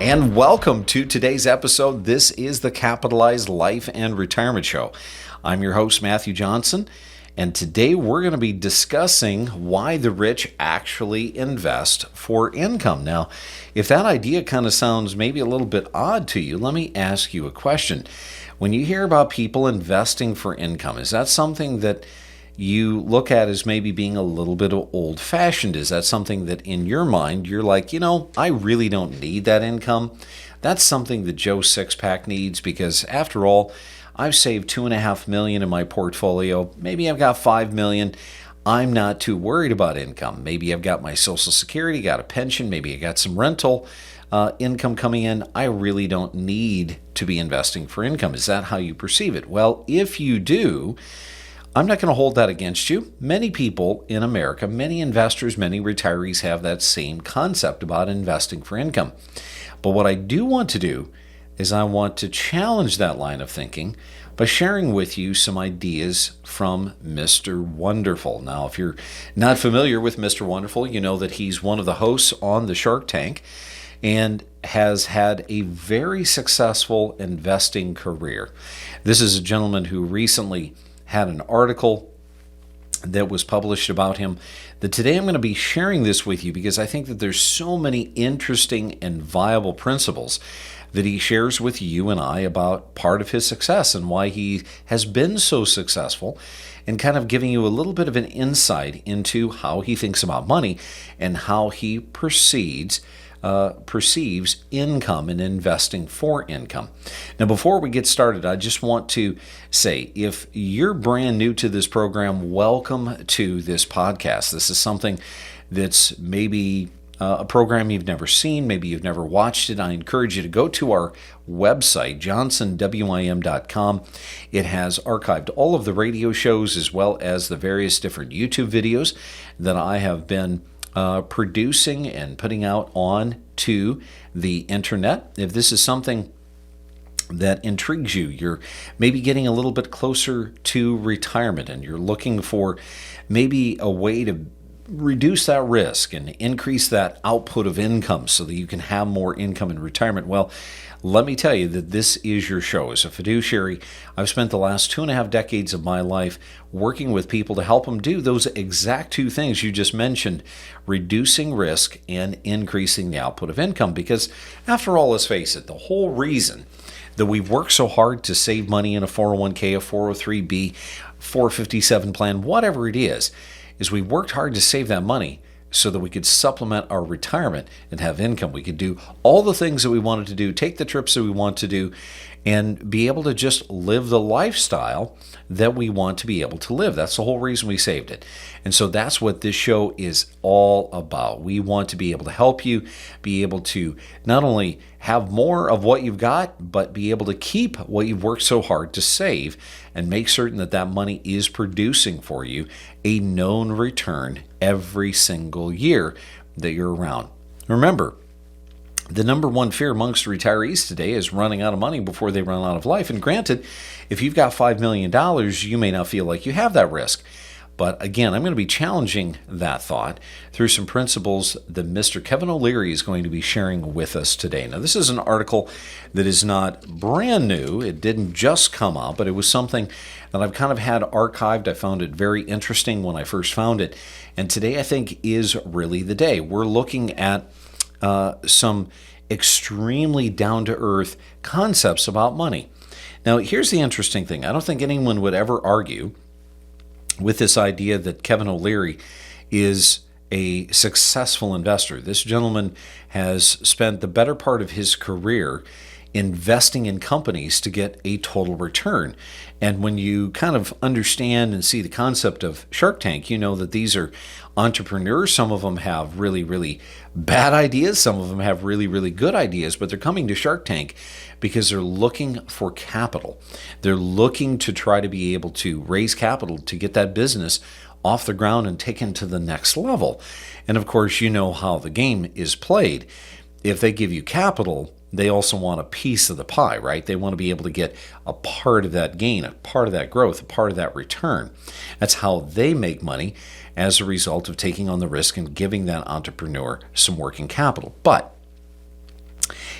And welcome to today's episode. This is the Capitalized Life and Retirement Show. I'm your host, Matthew Johnson, and today we're going to be discussing why the rich actually invest for income. Now, if that idea kind of sounds maybe a little bit odd to you, let me ask you a question. When you hear about people investing for income, is that something that you look at as maybe being a little bit old-fashioned? Is that something that in your mind you're like, I really don't need that income? That's something that Joe Sixpack needs because after all, I've saved $2.5 million in my portfolio. Maybe I've got $5 million. I'm not too worried about income. Maybe I've got my Social Security, got a pension, maybe I got some rental income coming in. I really don't need to be investing for income. Is that how you perceive it? Well, if you do, I'm not going to hold that against you. Many people in America, many investors, many retirees have that same concept about investing for income. But what I do want to do is I want to challenge that line of thinking by sharing with you some ideas from Mr. Wonderful. Now, if you're not familiar with Mr. Wonderful, you know that he's one of the hosts on the Shark Tank and has had a very successful investing career. This is a gentleman who recently had an article that was published about him that today I'm going to be sharing this with you because I think that there's so many interesting and viable principles that he shares with you and I about part of his success and why he has been so successful, and kind of giving you a little bit of an insight into how he thinks about money and how he perceives income and investing for income. Now, before we get started, I just want to say, if you're brand new to this program, welcome to this podcast. This is something that's maybe a program you've never seen, maybe you've never watched it. I encourage you to go to our website, johnsonwim.com. It has archived all of the radio shows as well as the various different YouTube videos that I have been producing and putting out on to the internet. If this is something that intrigues you, you're maybe getting a little bit closer to retirement and you're looking for maybe a way to reduce that risk and increase that output of income so that you can have more income in retirement, well, let me tell you that this is your show. As a fiduciary, I've spent the last 2.5 decades of my life working with people to help them do those exact two things you just mentioned, reducing risk and increasing the output of income. Because after all, let's face it, the whole reason that we've worked so hard to save money in a 401k, a 403b, 457 plan, whatever it is we worked hard to save that money so that we could supplement our retirement and have income. We could do all the things that we wanted to do, take the trips that we want to do, and be able to just live the lifestyle that we want to be able to live. That's the whole reason we saved it. And so that's what this show is all about. We want to be able to help you be able to not only have more of what you've got, but be able to keep what you've worked so hard to save and make certain that that money is producing for you a known return every single year that you're around. Remember, the number one fear amongst retirees today is running out of money before they run out of life. And granted, if you've got $5 million, you may not feel like you have that risk. But again, I'm going to be challenging that thought through some principles that Mr. Kevin O'Leary is going to be sharing with us today. Now, this is an article that is not brand new. It didn't just come out, but it was something that I've kind of had archived. I found it very interesting when I first found it. And today, I think, is really the day. We're looking at some extremely down-to-earth concepts about money. Now, here's the interesting thing. I don't think anyone would ever argue with this idea that Kevin O'Leary is a successful investor. This gentleman has spent the better part of his career investing in companies to get a total return. And when you kind of understand and see the concept of Shark Tank, you know that these are entrepreneurs. Some of them have really, really bad ideas. Some of them have really, really good ideas, but they're coming to Shark Tank because they're looking for capital. They're looking to try to be able to raise capital to get that business off the ground and taken to the next level. And of course, you know how the game is played. If they give you capital, they also want a piece of the pie, right? They want to be able to get a part of that gain, a part of that growth, a part of that return. That's how they make money as a result of taking on the risk and giving that entrepreneur some working capital. But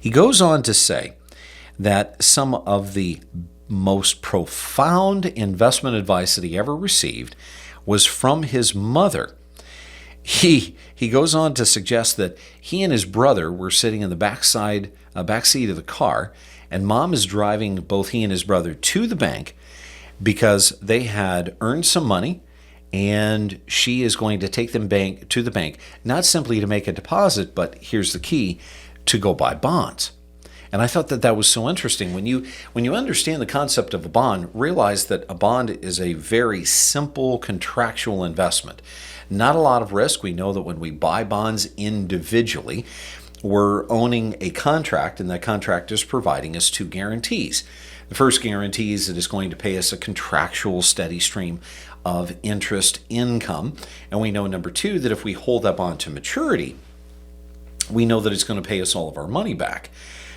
He goes on to say that some of the most profound investment advice that he ever received was from his mother. He goes on to suggest that he and his brother were sitting in the back seat of the car, and mom is driving both he and his brother to the bank because they had earned some money, and she is going to take them to the bank, not simply to make a deposit, but here's the key, to go buy bonds. And I thought that was so interesting. When you understand the concept of a bond, realize that a bond is a very simple contractual investment. Not a lot of risk. We know that when we buy bonds individually, we're owning a contract, and that contract is providing us two guarantees. The first guarantee is that it's going to pay us a contractual steady stream of interest income. And we know, number two, that if we hold that bond to maturity, we know that it's going to pay us all of our money back.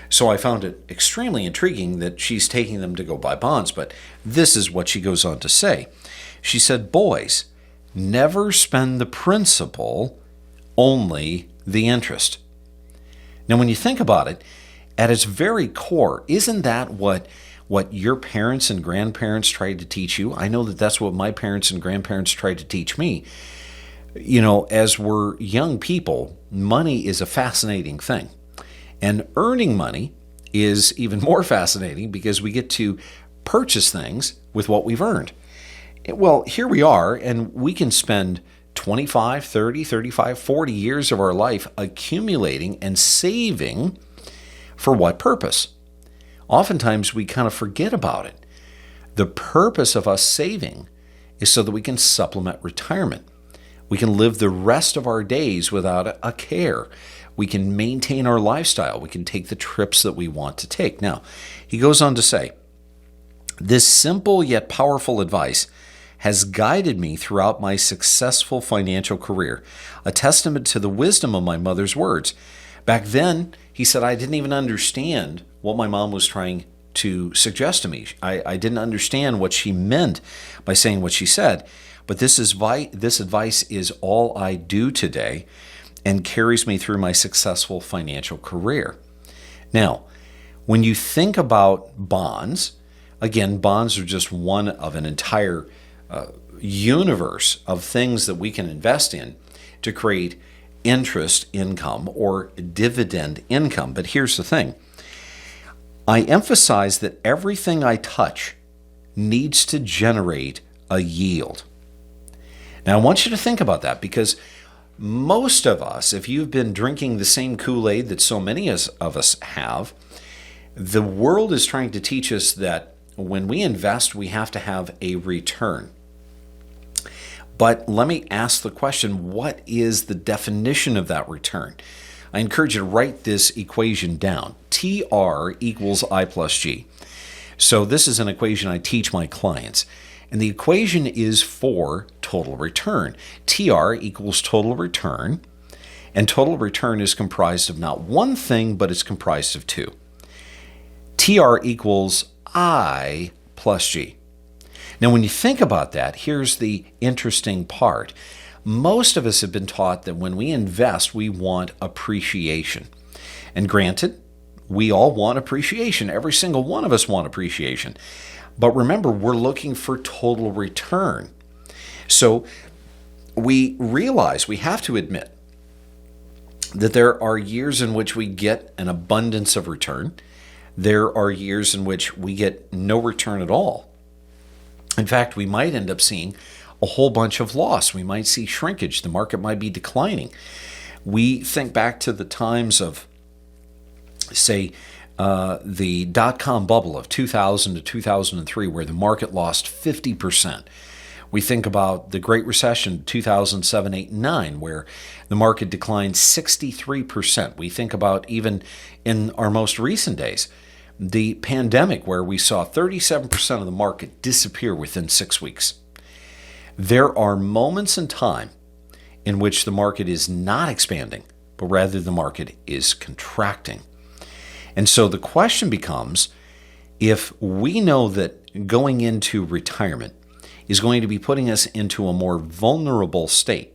So I found it extremely intriguing that she's taking them to go buy bonds. But this is what she goes on to say. She said, "Boys, never spend the principal, only the interest." Now, when you think about it, at its very core, isn't that what your parents and grandparents tried to teach you? I know that that's what my parents and grandparents tried to teach me. You know, as we're young people, money is a fascinating thing. And earning money is even more fascinating because we get to purchase things with what we've earned. Well, here we are, and we can spend 25, 30, 35, 40 years of our life accumulating and saving for what purpose? Oftentimes, we kind of forget about it. The purpose of us saving is so that we can supplement retirement. We can live the rest of our days without a care. We can maintain our lifestyle. We can take the trips that we want to take. Now, he goes on to say, "This simple yet powerful advice has guided me throughout my successful financial career, a testament to the wisdom of my mother's words. Back then," he said, "I didn't even understand what my mom was trying to suggest to me. I didn't understand what she meant by saying what she said. But this advice is all I do today and carries me through my successful financial career." Now, when you think about bonds, again, bonds are just one of an entire universe of things that we can invest in to create interest income or dividend income. But here's the thing. I emphasize that everything I touch needs to generate a yield. Now, I want you to think about that, because most of us, if you've been drinking the same Kool-Aid that so many of us have, the world is trying to teach us that when we invest, we have to have a return. But let me ask the question, what is the definition of that return? I encourage you to write this equation down. TR equals I plus G. So this is an equation I teach my clients. And the equation is for total return. TR equals total return. And total return is comprised of not one thing, but it's comprised of two. TR equals I plus G. Now, when you think about that, here's the interesting part. Most of us have been taught that when we invest, we want appreciation. And granted, we all want appreciation. Every single one of us want appreciation. But remember, we're looking for total return. So we realize, we have to admit, that there are years in which we get an abundance of return. There are years in which we get no return at all. In fact, we might end up seeing a whole bunch of loss. We might see shrinkage. The market might be declining. We think back to the times of, say, the dot-com bubble of 2000 to 2003, where the market lost 50%. We think about the Great Recession, 2007, 8, and 9, where the market declined 63%. We think about, even in our most recent days, the pandemic, where we saw 37% of the market disappear within 6 weeks. There are moments in time in which the market is not expanding, but rather the market is contracting. And so the question becomes, if we know that going into retirement is going to be putting us into a more vulnerable state,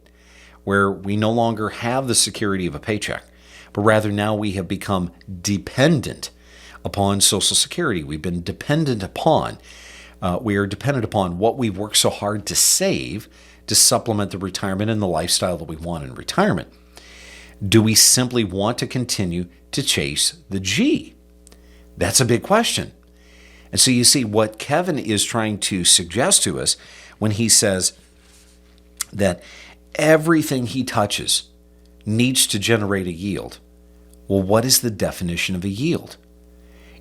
where we no longer have the security of a paycheck, but rather now we have become dependent upon Social Security. We've been dependent upon, we are dependent upon what we've worked so hard to save to supplement the retirement and the lifestyle that we want in retirement. Do we simply want to continue to chase the G? That's a big question. And so you see what Kevin is trying to suggest to us when he says that everything he touches needs to generate a yield. Well, what is the definition of a yield?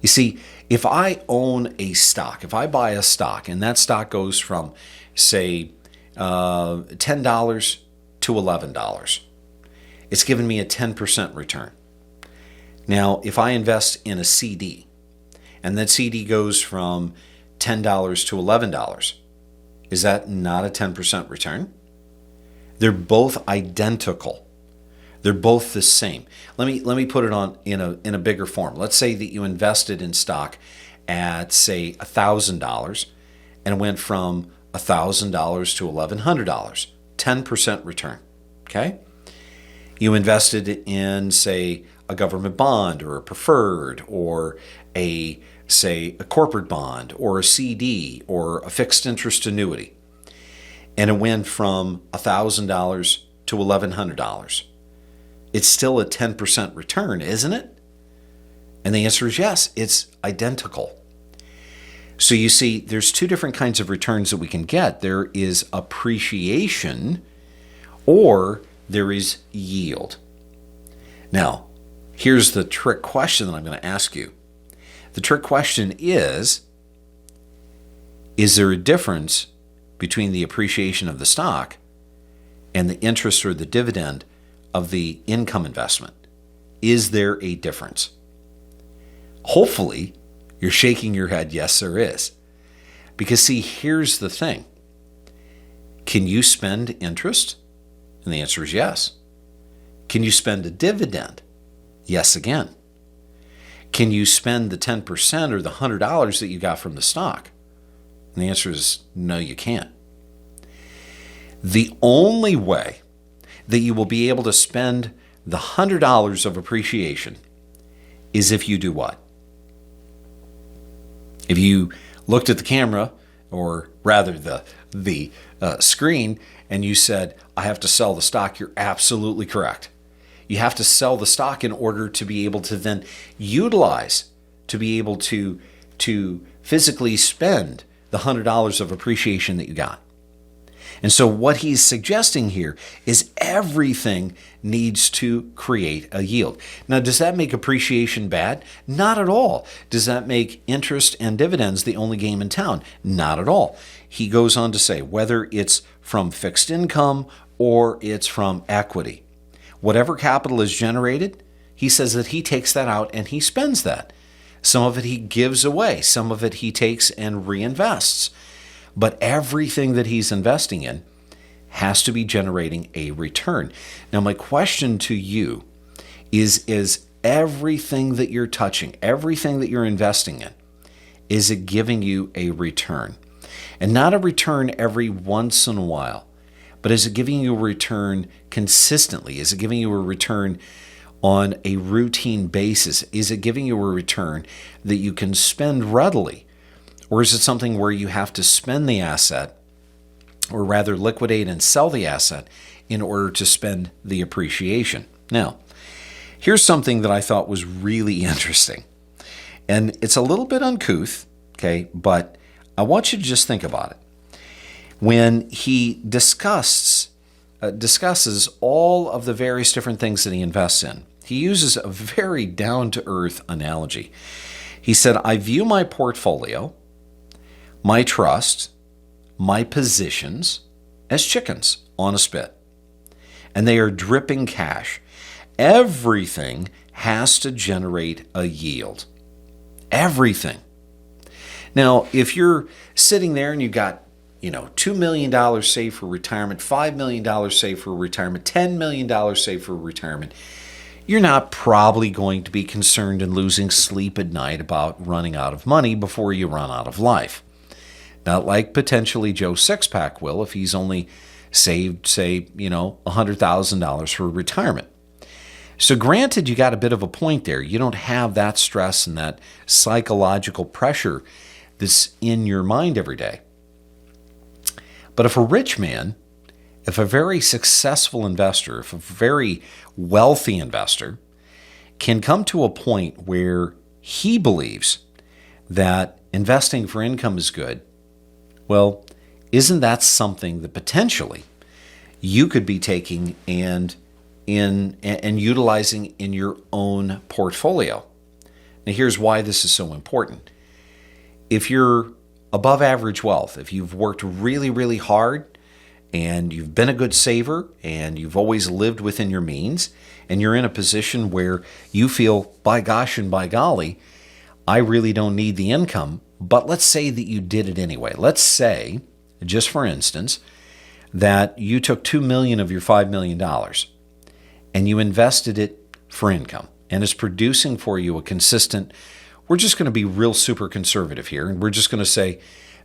You see, if I own a stock, if I buy a stock and that stock goes from, say, $10 to $11, it's given me a 10% return. Now, if I invest in a CD and that CD goes from $10 to $11, is that not a 10% return? They're both identical. They're both the same. Let me put it on in a bigger form. Let's say that you invested in stock at, say, $1,000 and went from $1,000 to $1,100, 10% return. Okay? You invested in, say, a government bond or a preferred or a corporate bond or a CD or a fixed interest annuity, and it went from $1,000 to $1,100. It's still a 10% return, isn't it? And the answer is yes, it's identical. So you see, there's two different kinds of returns that we can get. There is appreciation or there is yield. Now, here's the trick question that I'm going to ask you. The trick question is there a difference between the appreciation of the stock and the interest or the dividend of the income investment? Is there a difference? Hopefully, you're shaking your head, yes, there is. Because see, here's the thing. Can you spend interest? And the answer is yes. Can you spend a dividend? Yes, again. Can you spend the 10% or the $100 that you got from the stock? And the answer is no, you can't. The only way that you will be able to spend the $100 of appreciation is if you do what? If you looked at the camera, or rather the screen, and you said, I have to sell the stock, you're absolutely correct. You have to sell the stock in order to be able to then utilize, to be able to physically spend the $100 of appreciation that you got. And so what he's suggesting here is everything needs to create a yield. Now, does that make appreciation bad? Not at all. Does that make interest and dividends the only game in town? Not at all. He goes on to say, whether it's from fixed income or it's from equity, whatever capital is generated, he says that he takes that out and he spends that. Some of it he gives away. Some of it he takes and reinvests. But everything that he's investing in has to be generating a return. Now, my question to you is everything that you're touching, everything that you're investing in, is it giving you a return? And not a return every once in a while, but is it giving you a return consistently? Is it giving you a return on a routine basis? Is it giving you a return that you can spend readily? Or is it something where you have to spend the asset, or rather liquidate and sell the asset in order to spend the appreciation? Now, here's something that I thought was really interesting. And it's a little bit uncouth, okay, but I want you to just think about it. When he discusses all of the various different things that he invests in, he uses a very down-to-earth analogy. He said, I view my portfolio, my trust, my positions as chickens on a spit, and they are dripping cash. Everything has to generate a yield. Everything. Now, if you're sitting there and you got, $2 million saved for retirement, $5 million saved for retirement, $10 million saved for retirement, you're not probably going to be concerned and losing sleep at night about running out of money before you run out of life. Not like potentially Joe Sixpack will if he's only saved, say, $100,000 for retirement. So granted, you got a bit of a point there. You don't have that stress and that psychological pressure that's in your mind every day. But if a rich man, if a very successful investor, if a very wealthy investor can come to a point where he believes that investing for income is good, well, isn't that something that potentially you could be taking and utilizing in your own portfolio? Now, here's why this is so important. If you're above average wealth, if you've worked really, really hard and you've been a good saver and you've always lived within your means, and you're in a position where you feel, by gosh and by golly, I really don't need the income, but let's say that you did it anyway. Let's say, just for instance, that you took $2 million of your $5 million and you invested it for income, and it's producing for you a consistent, we're just going to be real super conservative here, and we're just going to say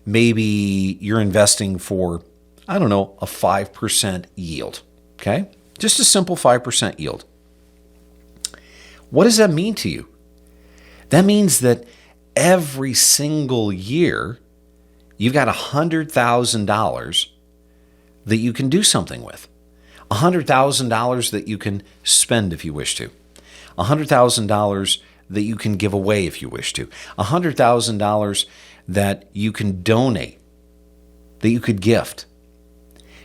maybe you're investing for, I don't know, a 5% yield, okay? Just a simple 5% yield. What does that mean to you? That means that every single year, you've got $100,000 that you can do something with. $100,000 that you can spend if you wish to. $100,000 that you can give away if you wish to. $100,000 that you can donate, that you could gift.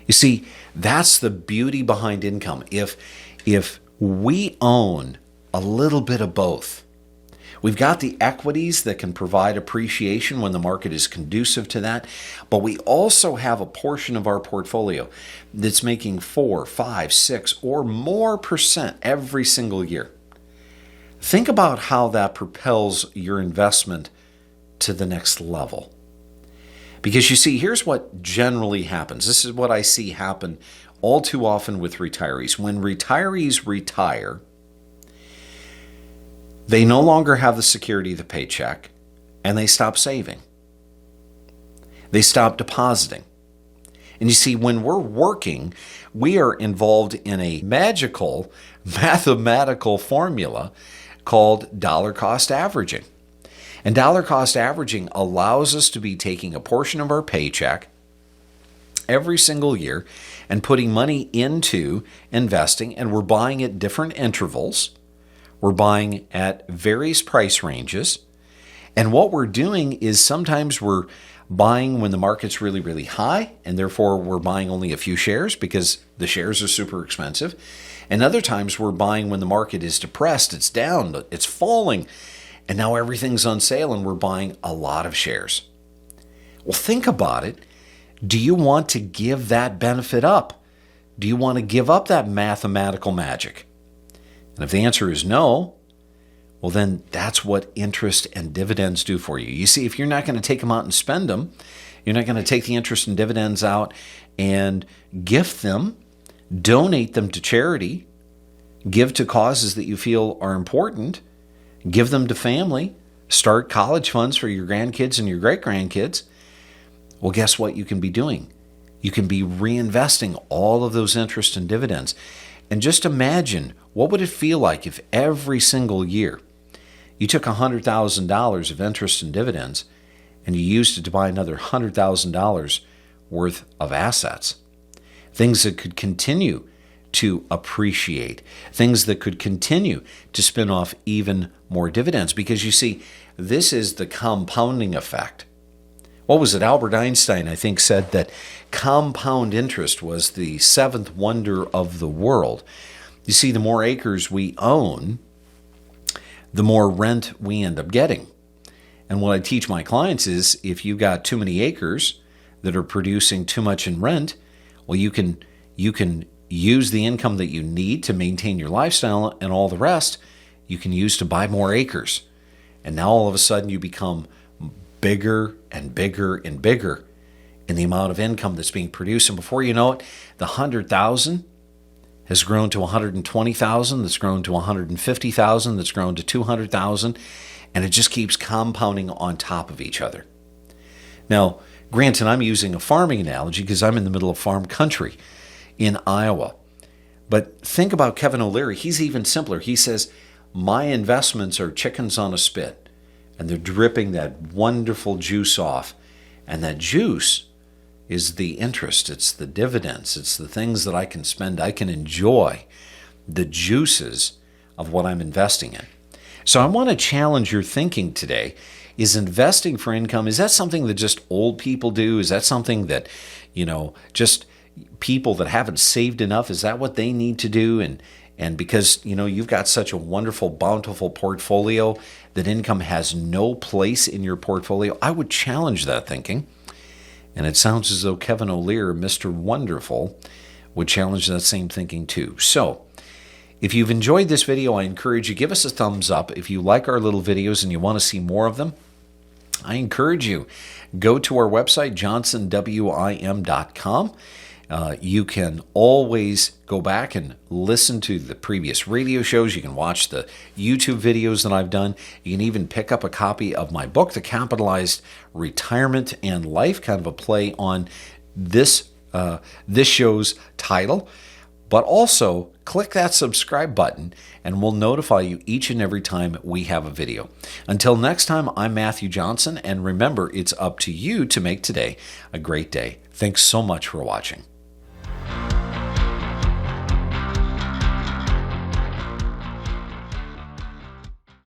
You see, that's the beauty behind income. If we own a little bit of both, we've got the equities that can provide appreciation when the market is conducive to that, but we also have a portion of our portfolio that's making 4, 5, 6, or more percent every single year. Think about how that propels your investment to the next level. Because you see, here's what generally happens. This is what I see happen all too often with retirees. When retirees retire, they no longer have the security of the paycheck, and they stop saving. They stop depositing. And you see, when we're working, we are involved in a magical mathematical formula called dollar cost averaging. And dollar cost averaging allows us to be taking a portion of our paycheck every single year and putting money into investing, and we're buying at different intervals. We're buying at various price ranges. And what we're doing is sometimes we're buying when the market's really, really high, and therefore we're buying only a few shares because the shares are super expensive. And other times we're buying when the market is depressed, it's down, it's falling, and now everything's on sale and we're buying a lot of shares. Well, think about it. Do you want to give that benefit up? Do you want to give up that mathematical magic? And if the answer is no, well, then that's what interest and dividends do for you. You see, if you're not going to take them out and spend them, you're not going to take the interest and dividends out and gift them, donate them to charity, give to causes that you feel are important, give them to family, start college funds for your grandkids and your great-grandkids, well, guess what you can be doing? You can be reinvesting all of those interest and dividends. And just imagine, what would it feel like if every single year you took $100,000 of interest and dividends and you used it to buy another $100,000 worth of assets? Things that could continue to appreciate, things that could continue to spin off even more dividends. Because you see, this is the compounding effect. What was it? Albert Einstein, I think, said that compound interest was the seventh wonder of the world. You see, the more acres we own, the more rent we end up getting. And what I teach my clients is, if you've got too many acres that are producing too much in rent, well, you can use the income that you need to maintain your lifestyle, and all the rest you can use to buy more acres. And now all of a sudden you become bigger and bigger and bigger in the amount of income that's being produced. And before you know it, the 100,000 has grown to 120,000, that's grown to 150,000, that's grown to 200,000, and it just keeps compounding on top of each other. Now, granted, I'm using a farming analogy because I'm in the middle of farm country in Iowa. But think about Kevin O'Leary. He's even simpler. He says, my investments are chickens on a spit, and they're dripping that wonderful juice off. And that juice is the interest. It's the dividends. It's the things that I can spend. I can enjoy the juices of what I'm investing in. So I want to challenge your thinking today. Is investing for income, is that something that just old people do? Is that something that, just people that haven't saved enough, is that what they need to do? And because, you've got such a wonderful, bountiful portfolio that income has no place in your portfolio, I would challenge that thinking. And it sounds as though Kevin O'Leary, Mr. Wonderful, would challenge that same thinking too. So, if you've enjoyed this video, I encourage you, give us a thumbs up. If you like our little videos and you want to see more of them, I encourage you, go to our website, johnsonwim.com. You can always go back and listen to the previous radio shows. You can watch the YouTube videos that I've done. You can even pick up a copy of my book, The Capitalized Retirement and Life, kind of a play on this show's title. But also, click that subscribe button and we'll notify you each and every time we have a video. Until next time, I'm Matthew Johnson, and remember, it's up to you to make today a great day. Thanks so much for watching.